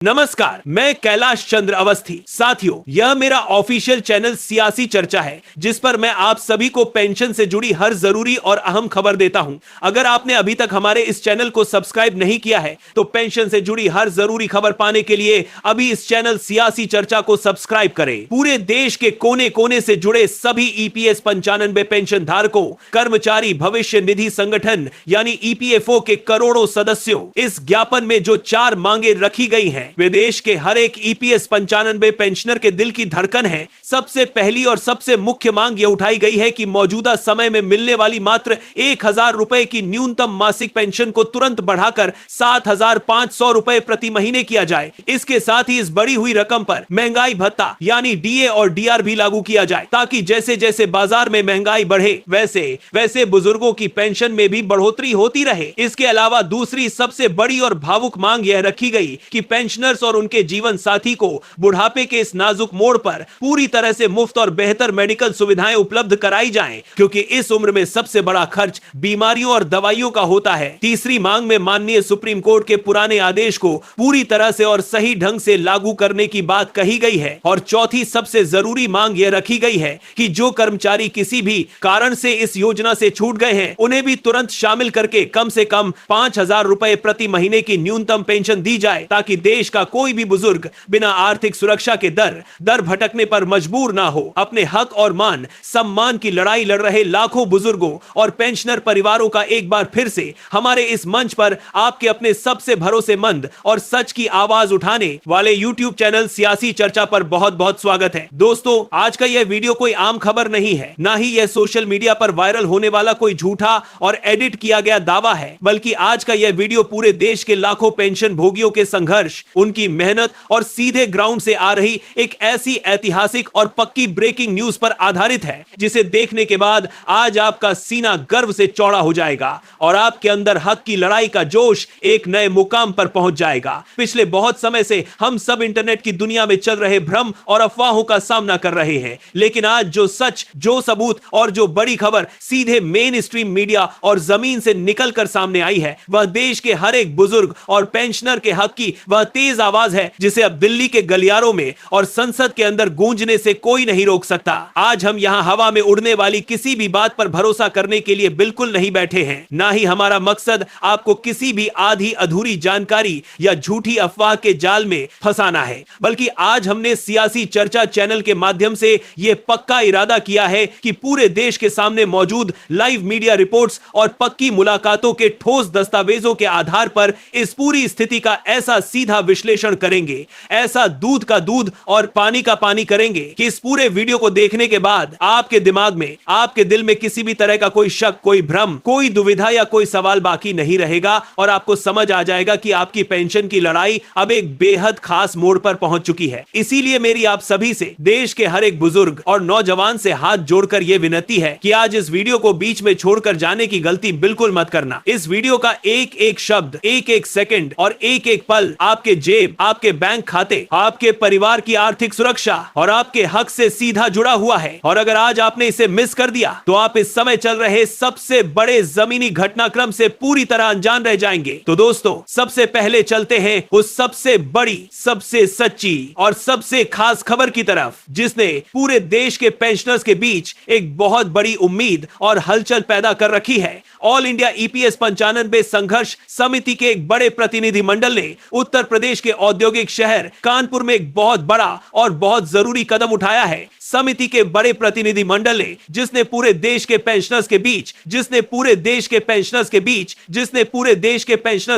नमस्कार, मैं कैलाश चंद्र अवस्थी। साथियों, यह मेरा ऑफिशियल चैनल सियासी चर्चा है, जिस पर मैं आप सभी को पेंशन से जुड़ी हर जरूरी और अहम खबर देता हूं। अगर आपने अभी तक हमारे इस चैनल को सब्सक्राइब नहीं किया है, तो पेंशन से जुड़ी हर जरूरी खबर पाने के लिए अभी इस चैनल सियासी चर्चा को सब्सक्राइब करें। पूरे देश के कोने कोने से जुड़े सभी ईपीएस 95 पेंशन धारकों, कर्मचारी भविष्य निधि संगठन यानी ईपीएफओ के करोड़ों सदस्यों, इस ज्ञापन में जो 4 मांगे रखी गई हैं, वे देश के हर एक ईपीएस 95 पेंशनर के दिल की धड़कन है। सबसे पहली और सबसे मुख्य मांग यह उठाई गई है कि मौजूदा समय में मिलने वाली मात्र 1000 रुपए की न्यूनतम मासिक पेंशन को तुरंत बढ़ाकर 7500 रुपए प्रति महीने किया जाए। इसके साथ ही इस बढ़ी हुई रकम पर महंगाई भत्ता यानी डीए और डीआर भी लागू किया जाए, ताकि जैसे जैसे बाजार में महंगाई बढ़े वैसे वैसे बुजुर्गों की पेंशन में भी बढ़ोतरी होती रहे। इसके अलावा दूसरी सबसे बड़ी और भावुक मांग यह रखी गई कि पेंशनर्स और उनके जीवन साथी को बुढ़ापे के इस नाजुक मोड़ पर पूरी तरह से मुफ्त और बेहतर मेडिकल सुविधाएं उपलब्ध कराई जाएं, क्योंकि इस उम्र में सबसे बड़ा खर्च बीमारियों और दवाइयों का होता है। तीसरी मांग में माननीय सुप्रीम कोर्ट के पुराने आदेश को पूरी तरह से और सही ढंग से लागू करने की बात कही गई है। और चौथी सबसे जरूरी मांग यह रखी गई है कि जो कर्मचारी किसी भी कारण से इस योजना से छूट गए हैं, उन्हें भी तुरंत शामिल करके कम से कम 5000 रुपए प्रति महीने की न्यूनतम पेंशन दी जाए, ताकि देश का कोई भी बुजुर्ग बिना आर्थिक सुरक्षा के दर भटकने पर मजबूर ना हो। अपने हक और मान सम्मान की लड़ाई लड़ रहे लाखों बुजुर्गों और पेंशनर परिवारों का एक बार फिर से हमारे इस मंच पर आपके अपने सबसे भरोसेमंद और सच की आवाज उठाने वाले यूट्यूब चैनल सियासी चर्चा पर बहुत बहुत स्वागत है। दोस्तों, आज का यह वीडियो कोई आम खबर नहीं है, ना ही यह सोशल मीडिया पर वायरल होने वाला कोई झूठा और एडिट किया गया दावा है, बल्कि आज का यह वीडियो पूरे देश के लाखों पेंशन भोगियों के संघर्ष, उनकी मेहनत और सीधे ग्राउंड से आ रही एक ऐसी ऐतिहासिक और पक्की ब्रेकिंग न्यूज पर आधारित है, जिसे देखने के बाद आज आपका सीना गर्व से चौड़ा हो जाएगा और आपके अंदर हक की लड़ाई का जोश एक नए मुकाम पर पहुंच जाएगा। पिछले बहुत समय से हम सब इंटरनेट की दुनिया में चल रहे भ्रम और अफवाहों का सामना कर रहे हैं, लेकिन आज जो सच, जो सबूत और जो बड़ी खबर सीधे मेन स्ट्रीम मीडिया और जमीन से निकलकर सामने आई है, वह देश के हर एक बुजुर्ग और पेंशनर के हक की वह तेज आवाज है, जिसे अब दिल्ली के गलियारों में और संसद के अंदर गूंजने से कोई नहीं रोक सकता। आज हम यहां हवा में उड़ने वाली किसी भी बात पर भरोसा करने के लिए बिल्कुल नहीं बैठे हैं। ना ही हमारा मकसद आपको किसी भी आधी अधूरी जानकारी या झूठी अफवाह के जाल में फंसाना है, बल्कि आज हमने सियासी चर्चा चैनल के माध्यम से यह पक्का इरादा किया है कि पूरे देश के सामने मौजूद लाइव मीडिया रिपोर्ट्स और पक्की मुलाकातों के ठोस दस्तावेजों के आधार पर इस पूरी स्थिति का ऐसा सीधा विश्लेषण करेंगे, ऐसा दूध का दूध और पानी का पानी करेंगे कि इस पूरे वीडियो को देखने के बाद आपके दिमाग में, आपके दिल में किसी भी तरह का कोई शक, कोई भ्रम, कोई दुविधा या कोई सवाल बाकी नहीं रहेगा और आपको समझ आ जाएगा कि आपकी पेंशन की लड़ाई अब एक बेहद खास मोड़ पर पहुंच चुकी है। इसीलिए मेरी आप सभी से, देश के हर एक बुजुर्ग और नौजवान से हाथ जोड़कर यह विनती है कि आज इस वीडियो को बीच में छोड़कर जाने की गलती बिल्कुल मत करना। इस वीडियो का एक एक शब्द, एक एक सेकंड और एक एक पल आपके जेब, आपके बैंक खाते, आपके परिवार की आर्थिक सुरक्षा और आपके हक से सीधा जुड़ा हुआ है। और अगर आज आपने इसे मिस कर दिया, तो आप इस समय चल रहे सबसे बड़े जमीनी घटनाक्रम से पूरी तरह अनजान रह जाएंगे। तो दोस्तों, सबसे पहले चलते हैं उस सबसे बड़ी, सबसे सच्ची और सबसे खास खबर की तरफ, जिसने पूरे देश के पेंशनर्स के बीच एक बहुत बड़ी उम्मीद और हलचल पैदा कर रखी है। ऑल इंडिया ईपीएस 95 संघर्ष समिति के एक बड़े प्रतिनिधि मंडल ने उत्तर प्रदेश के औद्योगिक शहर कानपुर में एक बहुत बड़ा और बहुत जरूरी कदम उठाया है। समिति के बड़े प्रतिनिधि मंडल ने, जिसने पूरे देश के पेंशनर्स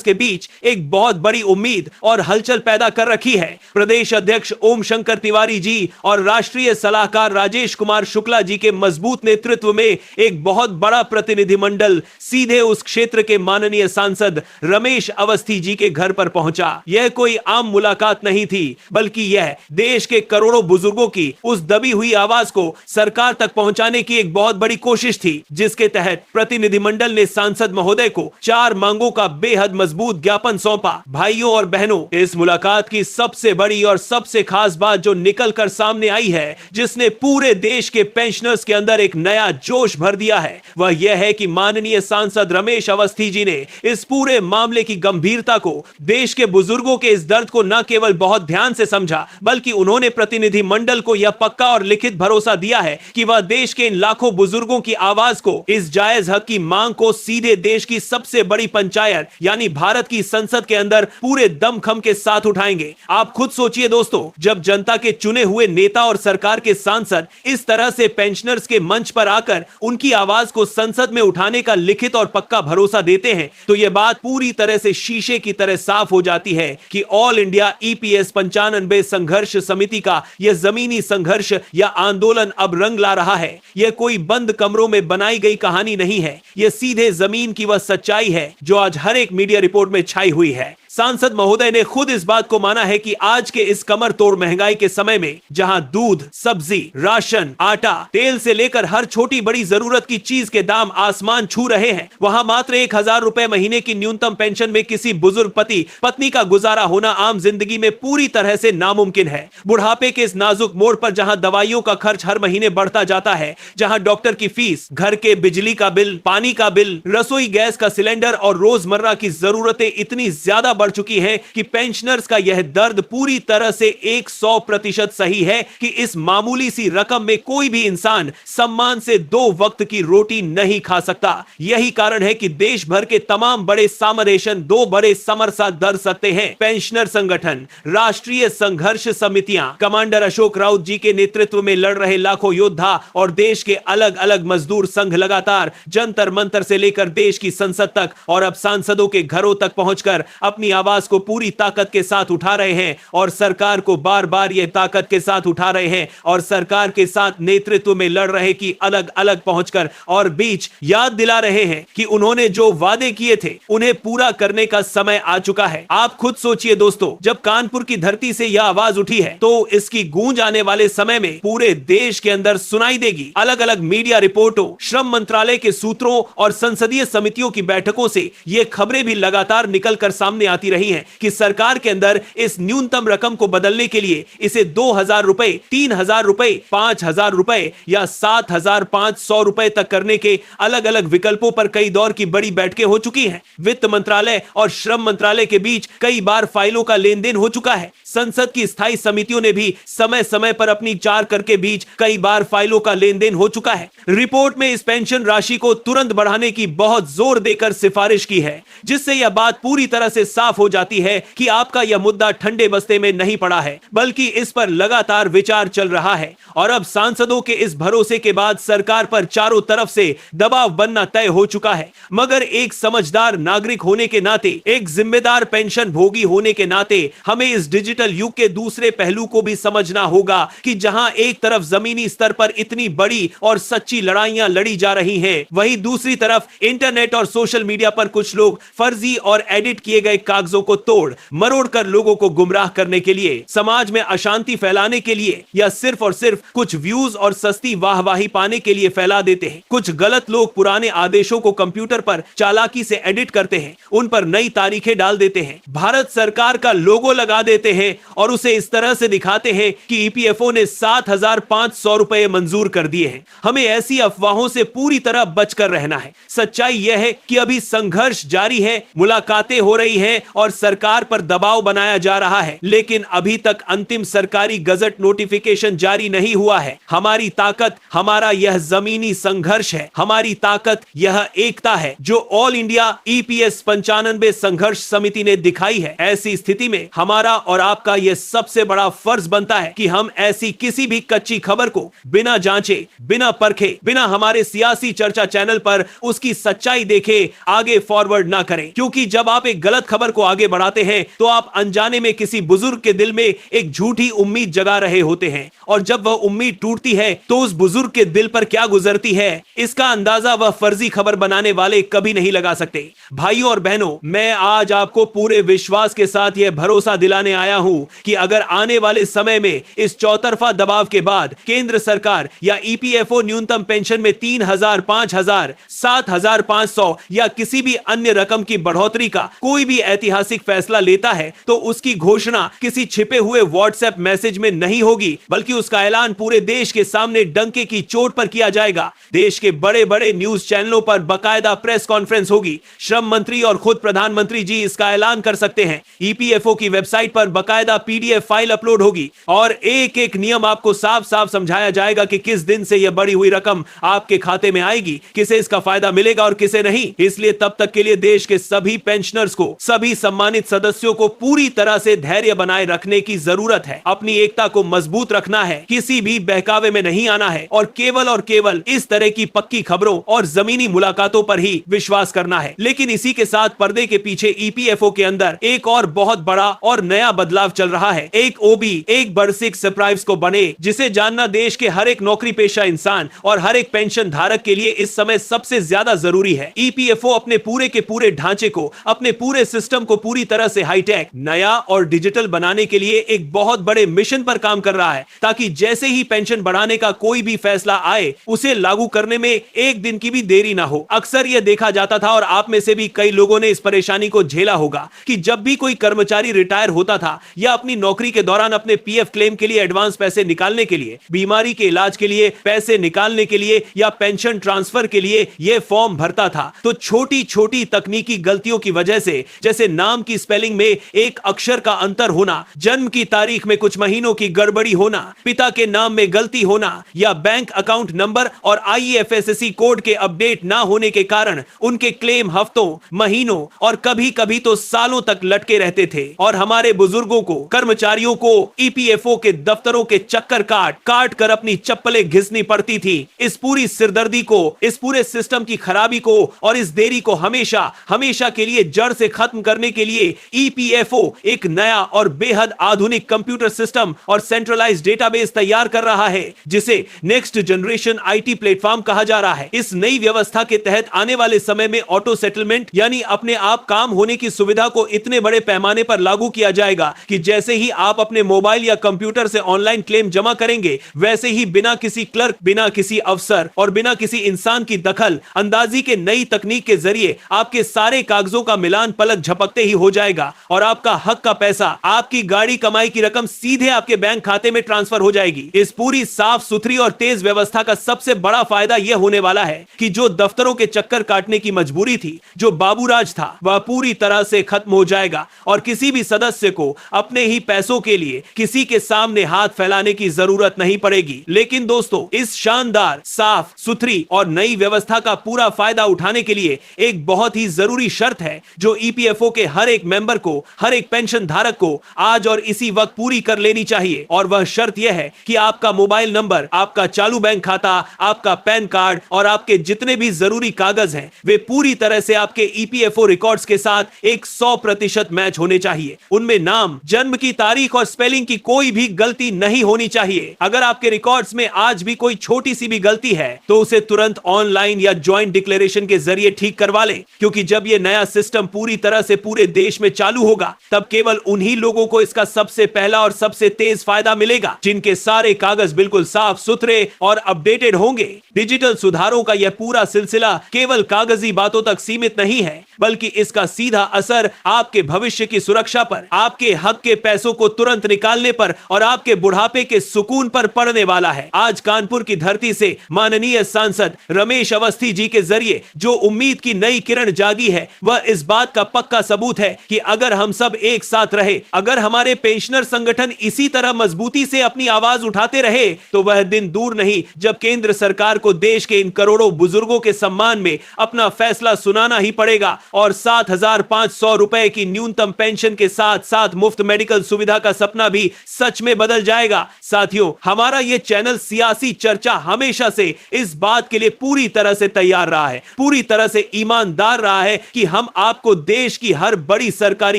के बीच एक बहुत बड़ी उम्मीद और हलचल पैदा कर रखी है। प्रदेश अध्यक्ष ओम शंकर तिवारी जी और राष्ट्रीय सलाहकार राजेश कुमार शुक्ला जी के मजबूत नेतृत्व में एक बहुत बड़ा प्रतिनिधि मंडल सीधे उस क्षेत्र के माननीय सांसद रमेश अवस्थी जी के घर पर पहुंचा। यह कोई आम मुलाकात नहीं थी, बल्कि यह देश के करोड़ों बुजुर्गों की उस दबी हुई आवाज को सरकार तक पहुंचाने की एक बहुत बड़ी कोशिश थी, जिसके तहत प्रतिनिधिमंडल ने सांसद महोदय को 4 मांगों का बेहद मजबूत ज्ञापन सौंपा। भाइयों और बहनों, इस मुलाकात की सबसे बड़ी और सबसे खास बात जो निकल कर सामने आई है, जिसने पूरे देश के पेंशनर्स के अंदर एक नया जोश भर दिया है, वह यह है कि माननीय लोकप्रिय सांसद रमेश अवस्थी जी ने इस पूरे मामले की गंभीरता को, देश के बुजुर्गों के इस दर्द को न केवल बहुत ध्यान से समझा, बल्कि उन्होंने प्रतिनिधिमंडल को यह पक्का और लिखित भरोसा दिया है कि वह देश के इन लाखों बुजुर्गों की आवाज को, इस जायज हक की मांग को सीधे देश की सबसे बड़ी पंचायत यानी भारत की संसद के अंदर पूरे दमखम के साथ उठाएंगे। आप खुद सोचिए दोस्तों, जब जनता के चुने हुए नेता और सरकार के सांसद इस तरह से पेंशनर्स के मंच पर आकर उनकी आवाज को संसद में उठाने का लिखित और पक्का भरोसा देते हैं, तो यह बात पूरी तरह से शीशे की तरह साफ हो जाती है कि ऑल इंडिया ईपीएस 95 संघर्ष समिति का यह जमीनी संघर्ष या आंदोलन अब रंग ला रहा है। यह कोई बंद कमरों में बनाई गई कहानी नहीं है, यह सीधे जमीन की वह सच्चाई है जो आज हर एक मीडिया रिपोर्ट में छाई हुई है। सांसद महोदय ने खुद इस बात को माना है कि आज के इस कमर तोड़ महंगाई के समय में, जहां दूध, सब्जी, राशन, आटा, तेल से लेकर हर छोटी बड़ी जरूरत की चीज के दाम आसमान छू रहे हैं, वहां मात्र 1000 रुपए महीने की न्यूनतम पेंशन में किसी बुजुर्ग पति पत्नी का गुजारा होना आम जिंदगी में पूरी तरह से नामुमकिन है। बुढ़ापे के इस नाजुक मोड़ पर जहां दवाइयों का खर्च हर महीने बढ़ता जाता है, जहां डॉक्टर की फीस, घर के बिजली का बिल, पानी का बिल, रसोई गैस का सिलेंडर और रोजमर्रा की जरूरतें इतनी ज्यादा बढ़ चुकी है कि पेंशनर्स का यह दर्द पूरी तरह से 100% सही है कि इस मामूली सी रकम में कोई भी इंसान सम्मान से 2 वक्त की रोटी नहीं खा सकता। यही कारण है कि देश भर के तमाम बड़े सामरेशन 2 बड़े समर साथ दर सकते हैं। पेंशनर संगठन, राष्ट्रीय संघर्ष समितियां, कमांडर अशोक राउत जी के नेतृत्व में लड़ रहे लाखों योद्धा और देश के अलग अलग मजदूर संघ लगातार जंतर मंतर से लेकर देश की संसद तक और अब सांसदों के घरों तक पहुंचकर अपनी आवाज को पूरी ताकत के साथ उठा रहे हैं और सरकार को बार बार यह ताकत के साथ उठा रहे हैं और सरकार के साथ नेतृत्व में लड़ रहे कि अलग अलग पहुंचकर और बीच याद दिला रहे हैं कि उन्होंने जो वादे किए थे उन्हें पूरा करने का समय आ चुका है। आप खुद सोचिए दोस्तों, जब कानपुर की धरती से यह आवाज उठी है तो इसकी गूंज आने वाले समय में पूरे देश के अंदर सुनाई देगी। अलग अलग मीडिया रिपोर्टों, श्रम मंत्रालय के सूत्रों और संसदीय समितियों की बैठकों से ये खबरें भी लगातार निकलकर सामने आती रही हैं कि सरकार के अंदर इस न्यूनतम रकम को बदलने के लिए इसे 2000 रुपए, 3000 रुपए, 5000 रुपए या 7500 रुपए तक करने के अलग अलग विकल्पों पर कई दौर की बड़ी बैठकें हो चुकी हैं। वित्त मंत्रालय और श्रम मंत्रालय के बीच कई बार फाइलों का लेन देन हो चुका है। संसद की स्थायी समितियों ने भी समय समय पर अपनी 4 कर के बीच कई बार फाइलों का लेन देन हो चुका है। रिपोर्ट में इस पेंशन राशि को तुरंत बढ़ाने की बहुत जोर देकर सिफारिश की है, जिससे यह बात पूरी तरह से साफ हो जाती है कि आपका यह मुद्दा ठंडे बस्ते में नहीं पड़ा है, बल्कि इस पर लगातार विचार चल रहा है। और अब सांसदों के इस भरोसे के बाद सरकार पर चारों तरफ से दबाव बनना तय हो चुका है। मगर एक समझदार नागरिक होने के नाते, एक जिम्मेदार पेंशन भोगी होने के नाते हमें इस डिजिटल युग के दूसरे पहलू को भी समझना होगा कि जहां एक तरफ जमीनी स्तर पर इतनी बड़ी और सच्ची लड़ाइयां लड़ी जा रही हैं, वहीं दूसरी तरफ इंटरनेट और सोशल मीडिया पर कुछ लोग फर्जी और एडिट किए गए कागजों को तोड़ मरोड़ कर लोगों को गुमराह करने के लिए, समाज में अशांति फैलाने के लिए या सिर्फ और सिर्फ कुछ व्यूज और सस्ती वाहवाही पाने के लिए फैला देते हैं। कुछ गलत लोग पुराने आदेशों को कंप्यूटर पर चालाकी से एडिट करते हैं, उन पर नई तारीखें डाल देते हैं, भारत सरकार का लोगो लगा देते हैं और उसे इस तरह से दिखाते हैं कि ईपीएफओ ने 7500 रुपए मंजूर कर दिए हैं। हमें ऐसी अफवाहों से पूरी तरह बचकर रहना है। सच्चाई यह है कि अभी संघर्ष जारी है, मुलाकातें हो रही हैं और सरकार पर दबाव बनाया जा रहा है, लेकिन अभी तक अंतिम सरकारी गजट नोटिफिकेशन जारी नहीं हुआ है। हमारी ताकत हमारा यह जमीनी संघर्ष है, हमारी ताकत यह एकता है जो ऑल इंडिया ईपीएस 95 संघर्ष समिति ने दिखाई है। ऐसी स्थिति में हमारा और आपका यह सबसे बड़ा फर्ज बनता है कि हम ऐसी किसी भी कच्ची खबर को बिना जांचे, बिना परखे, बिना हमारे सियासी चर्चा चैनल पर उसकी सच्चाई देखे आगे फॉरवर्ड ना करें। क्योंकि जब आप एक गलत खबर को आगे बढ़ाते हैं तो आप अनजाने में किसी बुजुर्ग के दिल में एक झूठी उम्मीद जगा रहे होते हैं, और जब वह उम्मीद टूटती है तो उस बुजुर्ग के दिल पर क्या गुजरती है, इसका अंदाजा वह फर्जी खबर बनाने वाले कभी नहीं लगा सकते। भाइयों और बहनों, मैं आज आपको पूरे विश्वास के साथ यह भरोसा दिलाने आया हूं कि अगर आने वाले समय में इस चौतरफा दबाव के बाद केंद्र सरकार या ईपीएफओ न्यूनतम पेंशन में 3000, 5000, 7500 या किसी भी अन्य रकम की बढ़ोतरी का कोई भी ऐतिहासिक फैसला लेता है तो उसकी घोषणा किसी छिपे हुए व्हाट्सएप मैसेज में नहीं होगी, बल्कि उसका ऐलान पूरे देश के सामने डंके की चोट पर किया जाएगा। देश के बड़े बड़े न्यूज चैनलों पर बाकायदा प्रेस कॉन्फ्रेंस होगी। श्रम मंत्री और खुद प्रधानमंत्री जी इसका ऐलान कर सकते हैं। ईपीएफओ की वेबसाइट पर बाकायदा पीडीएफ फाइल अपलोड होगी और एक एक नियम आपको साफ साफ समझाया जाएगा कि किस दिन से यह बढ़ी हुई रकम आपके खाते में आएगी, किसे इसका फायदा मिलेगा और किसे नहीं। इसलिए तब तक के लिए देश के सभी पेंशनर्स को, सभी सम्मानित सदस्यों को पूरी तरह से धैर्य बनाए रखने की जरूरत है। अपनी एकता को मजबूत रखना है, किसी भी बहकावे में नहीं आना है और केवल इस तरह की पक्की खबरों और जमीनी मुलाकातों पर ही विश्वास करना है। लेकिन इसी के साथ पर्दे के पीछे ईपीएफओ के अंदर एक और बहुत बड़ा और नया बदलाव चल रहा है। एक ओबी, एक बरसिक सरप्राइज को बने, जिसे जानना देश के हर एक नौकरी पेशा इंसान और हर एक पेंशन धारक के लिए इस समय सबसे ज्यादा जरूरी है। ईपीएफओ अपने पूरे के पूरे ढांचे को, अपने पूरे सिस्टम को पूरी तरह से हाईटेक, नया और डिजिटल बनाने के लिए एक बहुत बड़े मिशन पर काम कर रहा है, ताकि जैसे ही पेंशन बढ़ाने का कोई भी फैसला आए उसे लागू करने में एक दिन की भी देरी ना हो। अक्सर यह देखा जाता था और आप में से भी कई लोगों ने इस परेशानी को झेला होगा कि जब भी कोई कर्मचारी रिटायर होता था या अपनी नौकरी के दौरान अपने पीएफ क्लेम के लिए एडवांस पैसे निकालने के लिए, बीमारी के इलाज के लिए पैसे निकालने के लिए या पेंशन ट्रांसफर के लिए यह फॉर्म भरता था, तो छोटी छोटी तकनीकी गलतियों की वजह से, जैसे नाम की स्पेलिंग में एक अक्षर का अंतर होना, जन्म की तारीख में कुछ महीनों की गड़बड़ी होना, पिता के नाम में गलती होना या बैंक अकाउंट नंबर और आईएफएससी कोड के अपडेट ना होने के कारण उनके क्लेम हफ्तों, महीनों और कभी कभी तो सालों तक लटके रहते थे। और हमारे बुजुर्गों को, कर्मचारियों को ईपीएफओ के दफ्तरों के चक्कर काट कर अपनी चप्पलें घिसनी पड़ती थी। इस पूरी सिरदर्दी को, इस पूरे सिस्टम की खराबी को और इस देरी को हमेशा हमेशा के लिए जड़ से खत्म करने के लिए ईपीएफओ एक नया और बेहद आधुनिक कंप्यूटर सिस्टम और सेंट्रलाइज्ड डेटाबेस तैयार कर रहा है, जिसे नेक्स्ट जनरेशन आईटी प्लेटफॉर्म कहा जा रहा है। इस नई व्यवस्था के तहत आने वाले समय में ऑटो सेटलमेंट यानी अपने आप काम होने की सुविधा को इतने बड़े पैमाने पर लागू किया जाएगा कि जैसे ही आप अपने मोबाइल या कंप्यूटर से ऑनलाइन क्लेम जमा करेंगे, वैसे ही बिना किसी क्लर्क, बिना किसी अफसर और बिना किसी इंसान की दखल अंदाजी के नई तकनीक के जरिए आपके सारे कागजों का मिलान पलक झपकते ही हो जाएगा और आपका हक का पैसा, आपकी गाड़ी कमाई की रकम सीधे आपके बैंक खाते में ट्रांसफर हो जाएगी। इस पूरी साफ सुथरी और तेज व्यवस्था का सबसे बड़ा फायदा यह होने वाला है कि जो दफ्तरों के चक्कर काटने की मजबूरी थी, जो बाबूराज था, वह पूरी तरह से खत्म हो जाएगा और किसी भी सदस्य को अपने ही पैसों के लिए किसी के सामने हाथ फैलाने की जरूरत नहीं पड़ेगी। लेकिन दोस्तों, इस शानदार, साफ सुथरी और नई व्यवस्था का पूरा फायदा उठाने के लिए एक बहुत ही जरूरी शर्त है, जो ईपीएफओ के हर एक मेंबर को, हर एक पेंशन धारक को आज और इसी वक्त पूरी कर लेनी चाहिए। और वह शर्त यह है कि आपका मोबाइल नंबर, आपका चालू बैंक खाता, आपका पैन कार्ड और आपके जितने भी जरूरी कागज हैं, वे पूरी तरह से आपके ईपीएफओ रिकॉर्ड्स के साथ एक 100% मैच होने चाहिए। उनमें नाम, जन्म की तारीख और स्पेलिंग की कोई भी गलती नहीं होनी चाहिए। अगर आपके रिकॉर्ड्स में आज भी कोई छोटी सी भी गलती है तो उसे तुरंत ऑनलाइन या ज्वाइंट डिक्लेरेशन के जरिए ठीक करवा ले, क्योंकि जब यह नया सिस्टम पूरी तरह से पूरे देश में चालू होगा, तब केवल उन्हीं लोगों को इसका सबसे पहला और सबसे तेज फायदा मिलेगा जिनके सारे कागज बिल्कुल साफ सुथरे और अपडेटेड होंगे। डिजिटल सुधारों का यह पूरा सिलसिला केवल कागजी बातों तक सीमित नहीं है, बल्कि इसका सीधा असर आपके भविष्य की सुरक्षा पर, आपके हक के पैसों को तुरंत निकालने पर और आपके बुढ़ापे के सुकून पर पड़ने वाला है। आज कानपुर की धरती से माननीय सांसद रमेश अवस्थी जी के जरिए जो उम्मीद की नई किरण जागी है, वह इस बात का पक्का सबूत है कि अगर हम सब एक साथ रहे, अगर हमारे पेंशनर संगठन इसी तरह मजबूती से अपनी आवाज उठाते रहे, तो वह दिन दूर नहीं जब केंद्र सरकार को देश के इन करोड़ों बुजुर्गों के सम्मान में अपना फैसला सुनाना ही पड़ेगा और 7,500 रुपए की न्यूनतम पेंशन के साथ साथ मुफ्त मेडिकल सुविधा का सपना भी सच में बदल जाएगा। साथियों, हमारा यह चैनल सियासी चर्चा हमेशा से इस बात के लिए पूरी तरह से तैयार रहा है, पूरी तरह से ईमानदार रहा है कि हम आपको देश की हर बड़ी सरकारी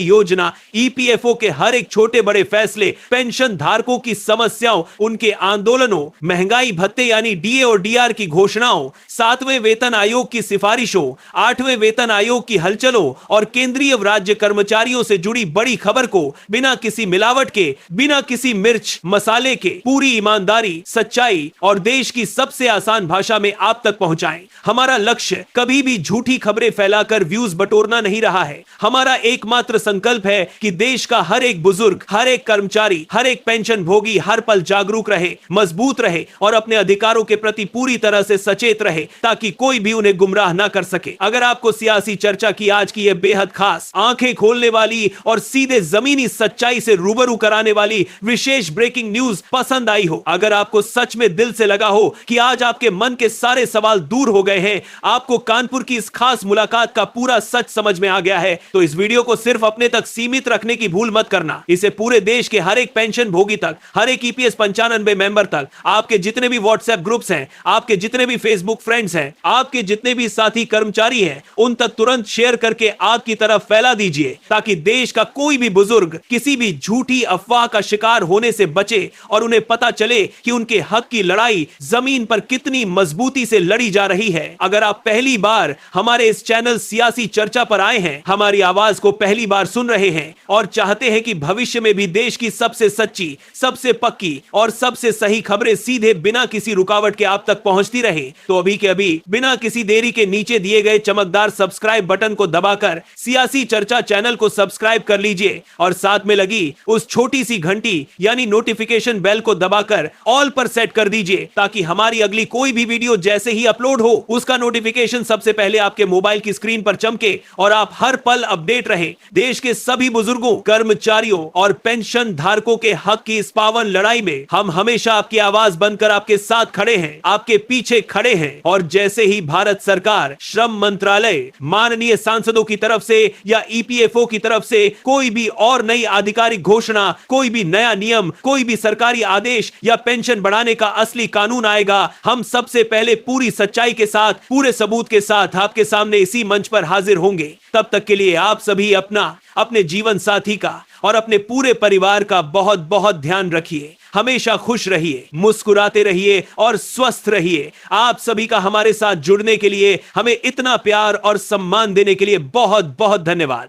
योजना, ईपीएफओ के हर एक छोटे बड़े फैसले, पेंशन धारकों की समस्याओं, उनके आंदोलनों, महंगाई भत्ते यानी डीए और डीआर की घोषणाओं, 7वें वेतन आयोग की सिफारिशों, 8वें वेतन आयोग की हलचलों और केंद्रीय राज्य कर्मचारियों से जुड़ी बड़ी खबर को बिना किसी मिलावट के, बिना किसी मिर्च मसाले के, पूरी ईमानदारी, सच्चाई और देश की सबसे आसान भाषा में आप तक पहुंचाएं। हमारा लक्ष्य कभी भी झूठी खबरें फैलाकर व्यूज बटोरना नहीं रहा है। हमारा हमारा एकमात्र संकल्प है कि देश का हर एक बुजुर्ग, हर एक कर्मचारी, हर एक पेंशन भोगी हर पल जागरूक रहे, मजबूत रहे और अपने अधिकारों के प्रति पूरी तरह से सचेत रहे, ताकि कोई भी उन्हें गुमराह ना कर सके। अगर आपको सियासी चर्चा की आज की यह बेहद खास, आंखें खोलने वाली और सीधे जमीनी सच्चाई से रूबरू कराने वाली विशेष ब्रेकिंग न्यूज पसंद आई हो, अगर आपको सच में दिल से लगा हो कि आज आपके मन के सारे सवाल दूर हो गए हैं, आपको कानपुर की इस खास मुलाकात का पूरा सच समझ में आ गया है, तो इस वीडियो को सिर्फ अपने तक सीमित रखने की भूल मत करना। इसे पूरे देश के हर एक पेंशन भोगी तक, हर एक ईपीएस 95 मेंबर तक, आपके जितने भी व्हाट्सएप ग्रुप्स हैं, आपके जितने भी फेसबुक फ्रेंड्स हैं, आपके जितने भी साथी कर्मचारी हैं, उन तक तुरंत शेयर करके आग की तरफ फैला दीजिए, ताकि देश का कोई भी बुजुर्ग किसी भी झूठी अफवाह का शिकार होने से बचे और उन्हें पता चले कि उनके हक की लड़ाई जमीन पर कितनी मजबूती से लड़ी जा रही है। अगर आप पहली बार हमारे इस चैनल सियासी चर्चा पर आए हैं, हमारी आवाज को पहली बार सुन रहे हैं और चाहते हैं कि भविष्य में भी देश की सबसे सच्ची, सबसे पक्की और सबसे सही खबरें सीधे बिना किसी रुकावट के आप तक पहुंचती रहे, तो अभी के अभी बिना किसी देरी के नीचे दिए गए चमकदार सब्सक्राइब बटन को दबाकर सियासी चर्चा चैनल को सब्सक्राइब कर लीजिए और साथ में लगी उस छोटी सी घंटी यानी नोटिफिकेशन बेल को दबाकर ऑल पर सेट कर दीजिए, ताकि हमारी अगली कोई भी वीडियो जैसे ही अपलोड हो उसका नोटिफिकेशन सबसे पहले आपके मोबाइल की स्क्रीन पर चमके और आप हर पल अपडेट रहे। देश के सभी बुजुर्गों, कर्मचारियों और पेंशन धारकों के हक की इस पावन लड़ाई में हम हमेशा आपकी आवाज बनकर आपके साथ खड़े हैं, आपके पीछे खड़े हैं। और जैसे ही भारत सरकार, श्रम मंत्रालय, माननीय सांसदों की तरफ से या ईपीएफओ की तरफ से कोई भी और नई आधिकारिक घोषणा, कोई भी नया नियम, कोई भी सरकारी आदेश या पेंशन बढ़ाने का असली कानून आएगा, हम सबसे पहले पूरी सच्चाई के साथ, पूरे सबूत के साथ आपके सामने इसी मंच पर हाजिर होंगे। तब तक के लिए आप सभी अपना, अपने जीवन साथी का और अपने पूरे परिवार का बहुत बहुत ध्यान रखिए। हमेशा खुश रहिए, मुस्कुराते रहिए और स्वस्थ रहिए। आप सभी का हमारे साथ जुड़ने के लिए, हमें इतना प्यार और सम्मान देने के लिए बहुत बहुत धन्यवाद।